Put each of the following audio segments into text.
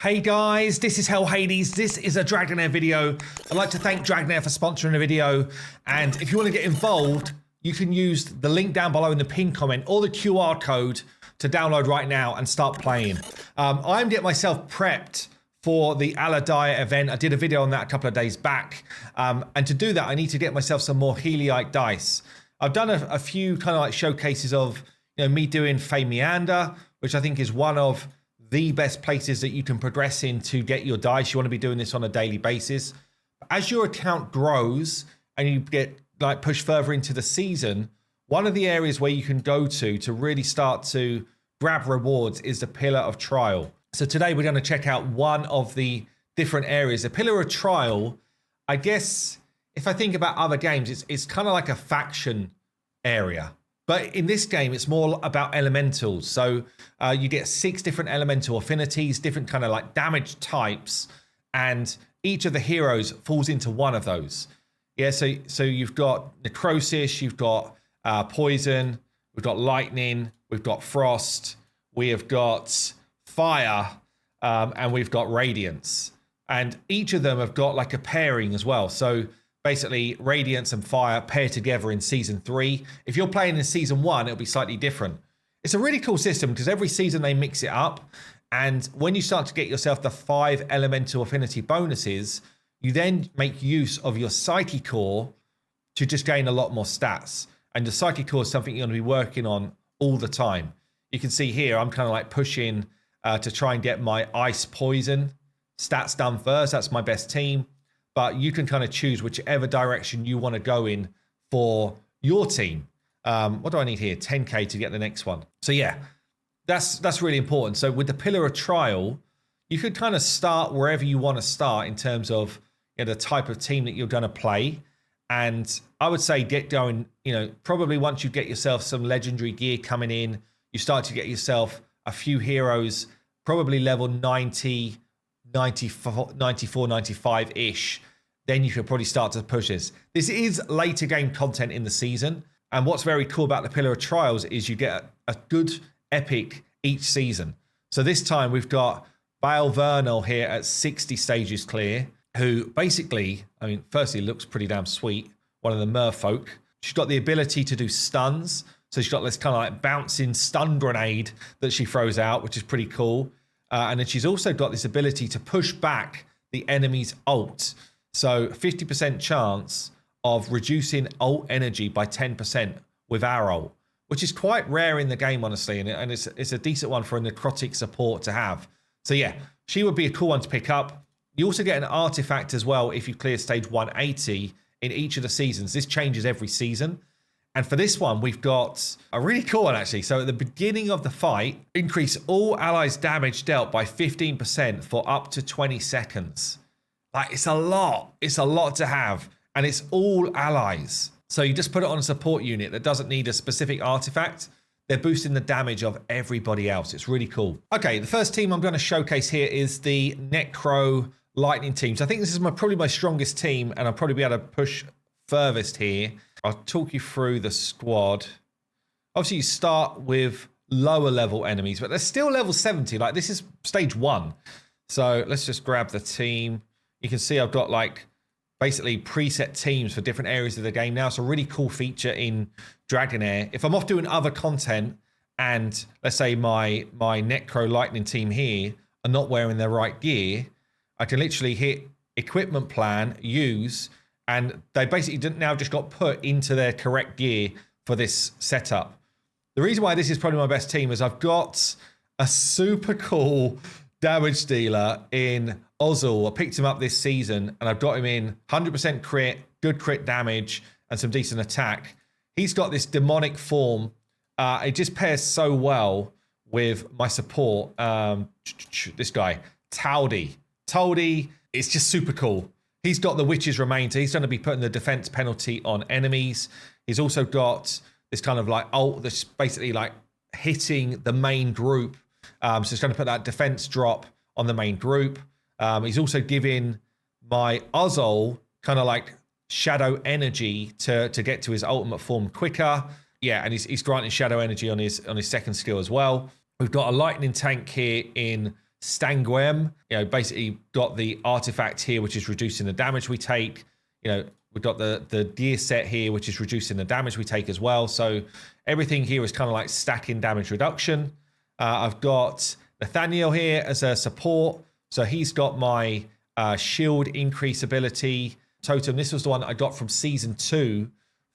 Hey guys, this is Hell Hades. This is a Dragonheir video. I'd like to thank Dragonheir for sponsoring the video. And if you want to get involved, you can use the link down below in the pinned comment or the QR code to download right now and start playing. I'm getting myself prepped for the Aladaya event. I did a video on that a couple of days back. And to do that, I need to get myself some more Heliite dice. I've done a few kind of like showcases of me doing Fey Meander, which I think is one of the best places that you can progress in to get your dice. You want to be doing this on a daily basis. As your account grows and you get like pushed further into the season, one of the areas where you can go to really start to grab rewards is the Pillar of Trial. So today we're going to check out one of the different areas. The Pillar of Trial, I guess, if I think about other games, it's kind of like a faction area. But in this game, it's more about elementals. So you get 6 different elemental affinities, different kind of like damage types, and each of the heroes falls into one of those. Yeah, so you've got necrosis, you've got poison, we've got lightning, we've got frost, we have got fire, and we've got radiance. And each of them have got like a pairing as well. So basically, Radiance and Fire pair together in Season 3. If you're playing in Season 1, it'll be slightly different. It's a really cool system because every season they mix it up. And when you start to get yourself the 5 elemental affinity bonuses, you then make use of your Psyche Core to just gain a lot more stats. And the Psyche Core is something you're going to be working on all the time. You can see here, I'm kind of like pushing to try and get my Ice Poison stats done first. That's my best team. But you can kind of choose whichever direction you want to go in for your team. What do I need here? 10k to get the next one. So yeah, that's really important. So with the Pillar of Trial, you could kind of start wherever you want to start in terms of the type of team that you're going to play. And I would say get going, probably once you get yourself some legendary gear coming in, you start to get yourself a few heroes, probably level 90, 94, 95-ish, then you could probably start to push this. This is later game content in the season. And what's very cool about the Pillar of Trials is you get a good epic each season. So this time we've got Baal Vernal here at 60 stages clear, who basically, firstly looks pretty damn sweet. One of the merfolk. She's got the ability to do stuns. So she's got this kind of like bouncing stun grenade that she throws out, which is pretty cool. And then she's also got this ability to push back the enemy's ult. So 50% chance of reducing ult energy by 10% with our ult, which is quite rare in the game, honestly. And it's a decent one for a necrotic support to have. So yeah, she would be a cool one to pick up. You also get an artifact as well if you clear stage 180 in each of the seasons. This changes every season. And for this one, we've got a really cool one, actually. So at the beginning of the fight, increase all allies' damage dealt by 15% for up to 20 seconds. Like, it's a lot. It's a lot to have. And it's all allies. So you just put it on a support unit that doesn't need a specific artifact. They're boosting the damage of everybody else. It's really cool. Okay, the first team I'm going to showcase here is the Necro Lightning team. So I think this is probably my strongest team, and I'll probably be able to push furthest here. I'll talk you through the squad. Obviously, you start with lower level enemies, but they're still level 70. Like, this is stage 1. So let's just grab the team. You can see I've got like basically preset teams for different areas of the game now. It's a really cool feature in Dragonheir. If I'm off doing other content and let's say my Necro Lightning team here are not wearing their right gear, I can literally hit equipment plan, use, and they basically now just got put into their correct gear for this setup. The reason why this is probably my best team is I've got a super cool damage dealer in Ozil. I picked him up this season and I've got him in 100% crit, good crit damage, and some decent attack. He's got this demonic form. It just pairs so well with my support. This guy, Towdy. Towdy is just super cool. He's got the Witch's Remain, so he's going to be putting the defense penalty on enemies. He's also got this kind of like ult that's basically like hitting the main group. So it's going to put that defense drop on the main group. He's also giving my Ozol kind of like shadow energy to get to his ultimate form quicker. Yeah, and he's granting shadow energy on his second skill as well. We've got a lightning tank here in Stanguem. You know, basically got the artifact here, which is reducing the damage we take. You know, we've got the gear set here, which is reducing the damage we take as well. So everything here is kind of like stacking damage reduction. I've got Nathaniel here as a support. So he's got my shield increase ability totem. This was the one that I got from season 2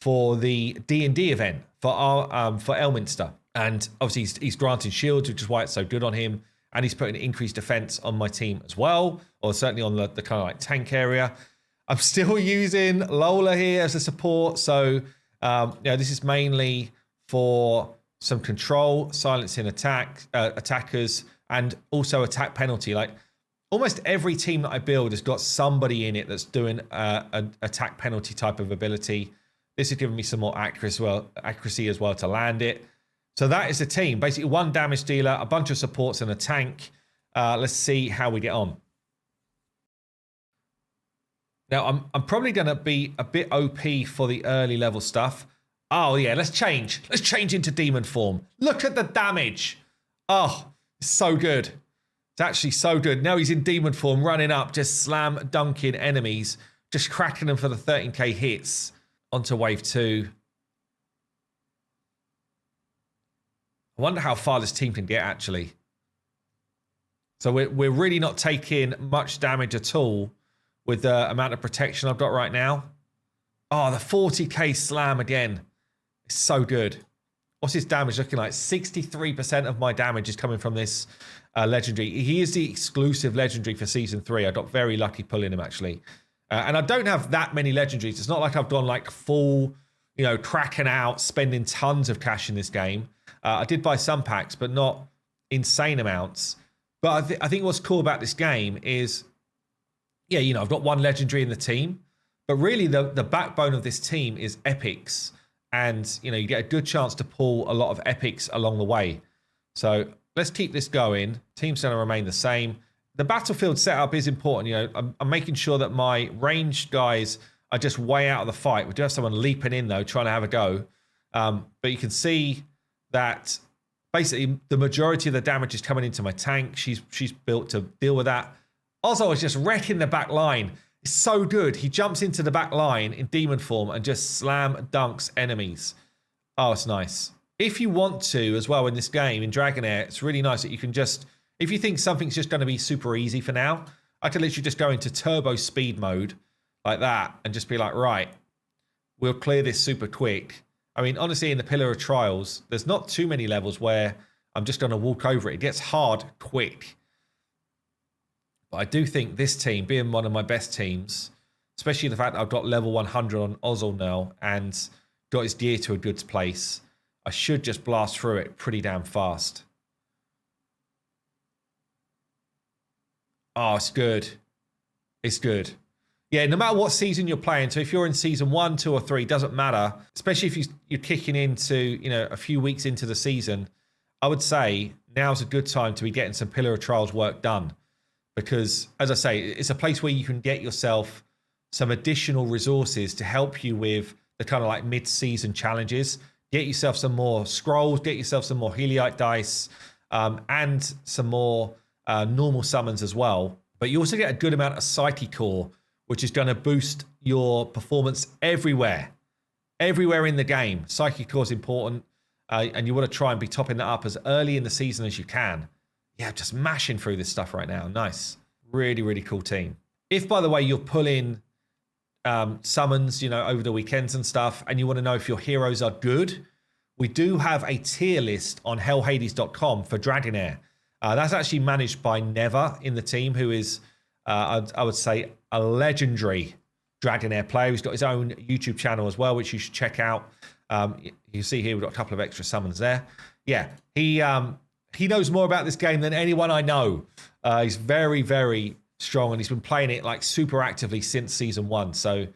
for the D&D event for Elminster. And obviously he's granting shields, which is why it's so good on him. And he's putting increased defense on my team as well, or certainly on the kind of like tank area. I'm still using Lola here as a support. So this is mainly for some control, silencing attackers, and also attack penalty. Like almost every team that I build has got somebody in it that's doing an attack penalty type of ability. This is giving me some more accuracy as well to land it. So that is the team. Basically one damage dealer, a bunch of supports, and a tank. Let's see how we get on. Now, I'm probably going to be a bit OP for the early level stuff. Oh, yeah, let's change. Let's change into demon form. Look at the damage. Oh, it's so good. It's actually so good. Now he's in demon form, running up, just slam dunking enemies, just cracking them for the 13k hits. Onto wave 2. I wonder how far this team can get, actually. So we're really not taking much damage at all with the amount of protection I've got right now. Oh, the 40k slam again. It's so good. What's his damage looking like? 63% of my damage is coming from this legendary. He is the exclusive legendary for season 3. I got very lucky pulling him, actually. And I don't have that many legendaries. It's not like I've gone like full, cracking out, spending tons of cash in this game. I did buy some packs, but not insane amounts. But I think what's cool about this game is, I've got one legendary in the team, but really the backbone of this team is epics. And, you get a good chance to pull a lot of epics along the way. So let's keep this going. Team's going to remain the same. The battlefield setup is important. I'm making sure that my ranged guys are just way out of the fight. We do have someone leaping in, though, trying to have a go. But you can see that basically the majority of the damage is coming into my tank. She's built to deal with that. Ozzo is just wrecking the back line. It's so good. He jumps into the back line in demon form and just slam dunks enemies. Oh, it's nice. If you want to, as well, in this game, in Dragonheir, it's really nice that you can just, if you think something's just going to be super easy for now, I can literally just go into turbo speed mode like that and just be like, right, we'll clear this super quick. I mean, honestly, in the Pillar of Trials, there's not too many levels where I'm just going to walk over it. It gets hard quick. But I do think this team, being one of my best teams, especially the fact that I've got level 100 on Ozil now and got his gear to a good place, I should just blast through it pretty damn fast. Oh, it's good. It's good. Yeah, no matter what season you're playing, so if you're in season 1, 2, or 3, doesn't matter, especially if you're kicking into, a few weeks into the season, I would say now's a good time to be getting some Pillar of Trials work done. Because, as I say, it's a place where you can get yourself some additional resources to help you with the kind of like mid-season challenges. Get yourself some more scrolls, get yourself some more Heliite dice, and some more normal summons as well. But you also get a good amount of Psyche Core, which is going to boost your performance everywhere. Everywhere in the game. Psyche Core is important, and you want to try and be topping that up as early in the season as you can. Yeah, just mashing through this stuff right now. Nice. Really, really cool team. If, by the way, you're pulling summons, over the weekends and stuff, and you want to know if your heroes are good, we do have a tier list on hellhades.com for Dragonheir. That's actually managed by Never in the team, who is, I would say, a legendary Dragonheir player. He's got his own YouTube channel as well, which you should check out. You see here, we've got a couple of extra summons there. Yeah, he knows more about this game than anyone I know. He's very, very strong, and he's been playing it like super actively since season 1. So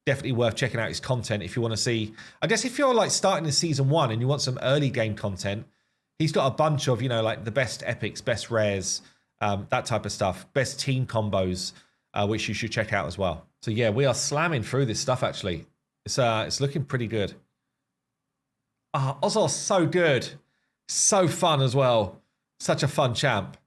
definitely worth checking out his content if you want to see. I guess if you're like starting in season 1 and you want some early game content, he's got a bunch of, like the best epics, best rares, that type of stuff, best team combos, which you should check out as well. So yeah, we are slamming through this stuff actually. It's looking pretty good. Oh, Ozol's so good. So fun as well. Such a fun champ.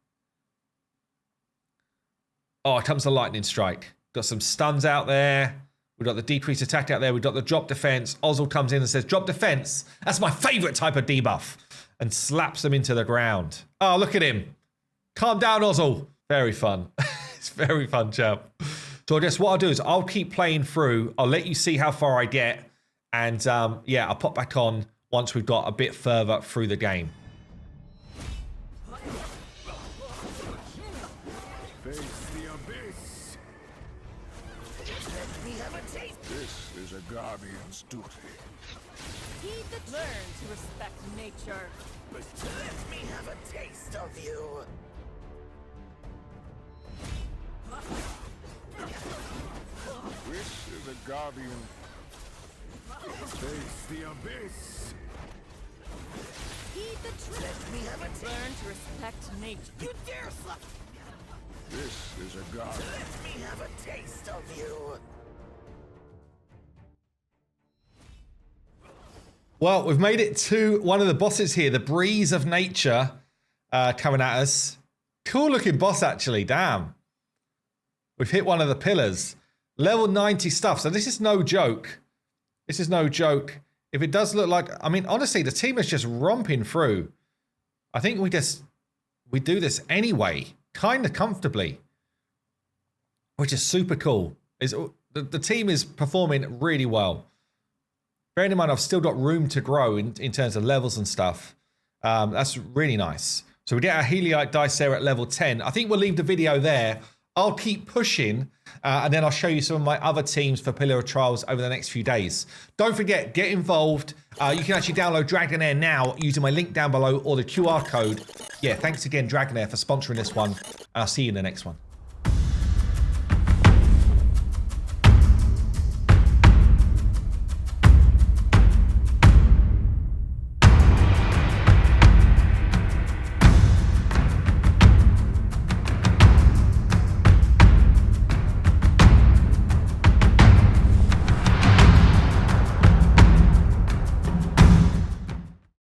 Oh, it comes the lightning strike. Got some stuns out there. We've got the decreased attack out there. We've got the drop defense. Ozil comes in and says, drop defense. That's my favorite type of debuff. And slaps them into the ground. Oh, look at him. Calm down, Ozil. Very fun. It's very fun, champ. So I guess what I'll do is I'll keep playing through. I'll let you see how far I get. And yeah, I'll pop back on once we've got a bit further through the game. Face the abyss. Let me have a taste. This is a guardian's duty. Heed the learn to respect nature. But let me have a taste of you. This is a guardian. Face the abyss. Heed the truth. Let me have a taste. Learn to respect nature. You dare slap. This is a guardian. Let me have a taste of you. Well, we've made it to one of the bosses here, the Breeze of Nature, coming at us. Cool looking boss, actually. Damn. We've hit one of the pillars. Level 90 stuff. So this is no joke. This is no joke. If it does look like... I mean, honestly, the team is just romping through. I think we do this anyway. Kind of comfortably. Which is super cool. The team is performing really well. Bearing in mind, I've still got room to grow in terms of levels and stuff. That's really nice. So we get our Heliite dice there at level 10. I think we'll leave the video there. I'll keep pushing, and then I'll show you some of my other teams for Pillar of Trials over the next few days. Don't forget, get involved. You can actually download Dragonheir now using my link down below or the QR code. Yeah, thanks again, Dragonheir, for sponsoring this one. And I'll see you in the next one.